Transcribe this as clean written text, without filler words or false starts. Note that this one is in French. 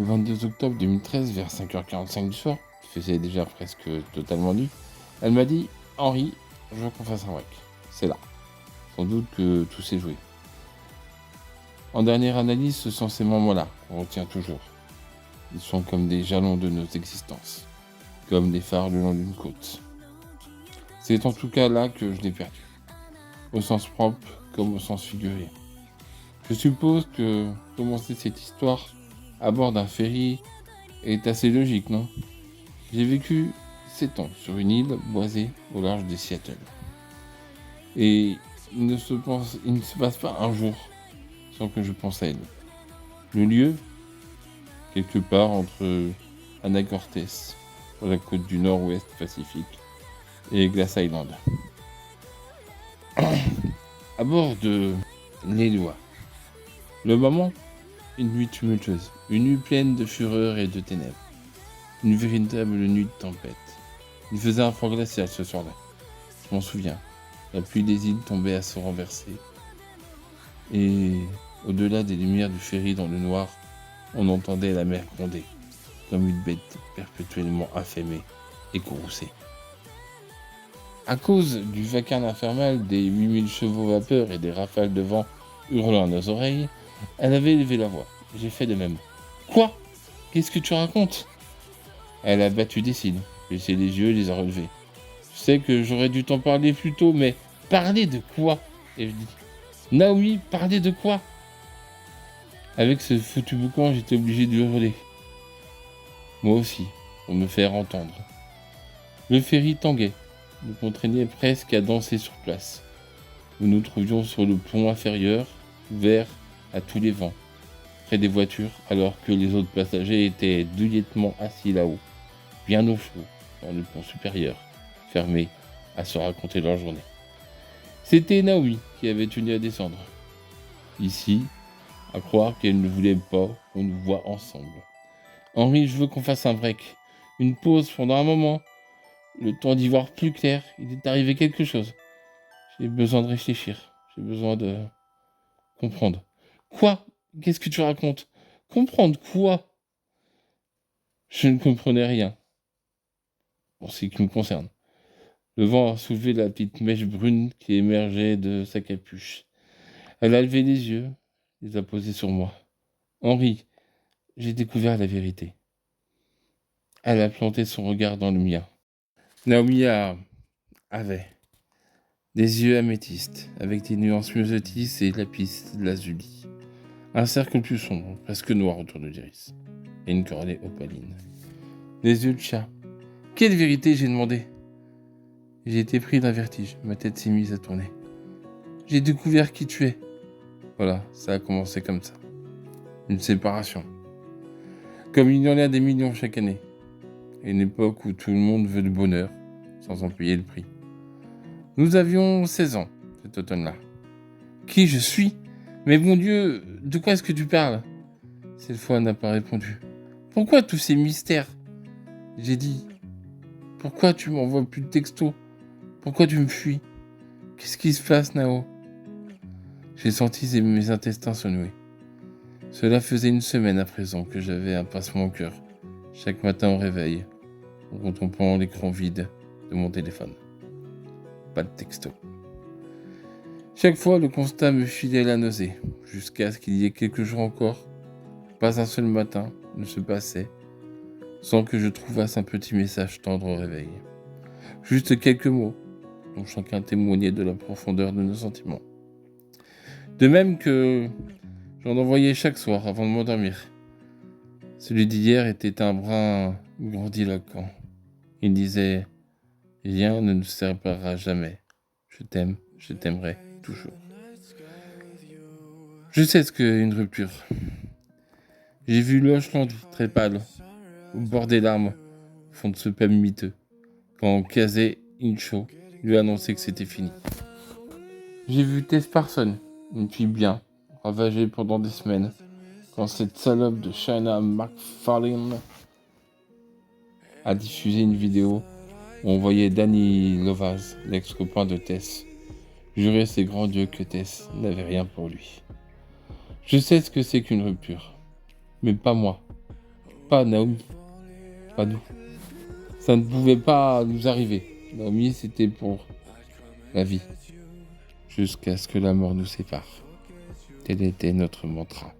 Le 22 octobre 2013, vers 5h45 du soir, il faisait déjà presque totalement nuit, elle m'a dit « Henri, je veux qu'on fasse un break. » C'est là. Sans doute que tout s'est joué. En dernière analyse, ce sont ces moments-là qu'on retient toujours. Ils sont comme des jalons de nos existences, comme des phares le long d'une côte. C'est en tout cas là que je l'ai perdu, au sens propre comme au sens figuré. Je suppose que commencer cette histoire à bord d'un ferry est assez logique, non ? J'ai vécu 7 ans sur une île boisée au large de Seattle. Et il ne se passe pas un jour sans que je pense à elle. Le lieu, quelque part entre Anacortes, sur la côte du nord-ouest Pacifique, et Glass Island. À bord de l'Eloi. Le moment, une nuit tumultueuse, une nuit pleine de fureur et de ténèbres. Une véritable nuit de tempête. Il faisait un froid glacial ce soir-là. Je m'en souviens. La pluie des îles tombait à se renverser. Et au-delà des lumières du ferry dans le noir, on entendait la mer gronder, comme une bête perpétuellement affamée et courroucée. À cause du vacarme infernal des 8000 chevaux vapeur et des rafales de vent hurlant à nos oreilles, elle avait élevé la voix. J'ai fait de même. « Quoi ? Qu'est-ce que tu racontes ?» Elle a battu des cils, baissé les yeux et les a relevés. « Je sais que j'aurais dû t'en parler plus tôt, mais parler de quoi ?» Et je dis « Naomi, parler de quoi ?» Avec ce foutu boucan, j'étais obligé de hurler. Moi aussi, pour me faire entendre. Le ferry tanguait, nous contraignait presque à danser sur place. Nous nous trouvions sur le pont inférieur, ouvert à tous les vents, près des voitures, alors que les autres passagers étaient douillettement assis là-haut, bien au chaud, dans le pont supérieur, fermé, à se raconter leur journée. C'était Naomi qui avait tenu à descendre. Ici, à croire qu'elle ne voulait pas qu'on nous voie ensemble. Henri, je veux qu'on fasse un break, une pause pendant un moment, le temps d'y voir plus clair. Il est arrivé quelque chose. J'ai besoin de réfléchir, j'ai besoin de comprendre. Quoi ? Qu'est-ce que tu racontes ? Comprendre quoi ? Je ne comprenais rien, pour ce qui me concerne. Le vent a soulevé la petite mèche brune qui émergeait de sa capuche. Elle a levé les yeux, les a posés sur moi. Henri, j'ai découvert la vérité. Elle a planté son regard dans le mien. Naomi avait des yeux améthystes, avec des nuances myosotis et lapis lazuli. Un cercle plus sombre, presque noir autour de l'iris. Et une cornée opaline. Des yeux de chat. Quelle vérité, j'ai demandé. J'ai été pris d'un vertige, ma tête s'est mise à tourner. J'ai découvert qui tu es. Voilà, ça a commencé comme ça. Une séparation. Comme il y en a des millions chaque année. Une époque où tout le monde veut du bonheur, sans en payer le prix. Nous avions 16 ans, cet automne-là. Qui je suis ? Mais mon Dieu, de quoi est-ce que tu parles ? Cette fois, elle n'a pas répondu. Pourquoi tous ces mystères ? J'ai dit. Pourquoi tu m'envoies plus de textos ? Pourquoi tu me fuis ? Qu'est-ce qui se passe, Nao ? J'ai senti mes intestins se nouer. Cela faisait 1 semaine à présent que j'avais un pincement au cœur, chaque matin au réveil, en contemplant l'écran vide de mon téléphone. Pas de texto. Chaque fois, le constat me filait la nausée, jusqu'à ce qu'il y ait quelques jours encore, pas un seul matin ne se passait sans que je trouvasse un petit message tendre au réveil. Juste quelques mots, dont chacun témoignait de la profondeur de nos sentiments. De même que j'en envoyais chaque soir avant de m'endormir. Celui d'hier était un brin grandiloquent. Il disait « Rien ne nous séparera jamais. Je t'aime, je t'aimerai toujours. » Je sais ce qu'est une rupture. J'ai vu Lochland très pâle, au bord des larmes, au fond de ce pub miteux, quand Kazé Incho lui a annoncé que c'était fini. J'ai vu Tess Parson, une fille bien, ravagée pendant des semaines, quand cette salope de Shana McFarlane a diffusé une vidéo où on voyait Danny Lovaz, l'ex-copain de Tess, jurer ses grands dieux que Tess n'avait rien pour lui. Je sais ce que c'est qu'une rupture, mais pas moi. Pas Naomi. Pas nous. Ça ne pouvait pas nous arriver. Naomi, c'était pour la vie. Jusqu'à ce que la mort nous sépare. Tel était notre mantra.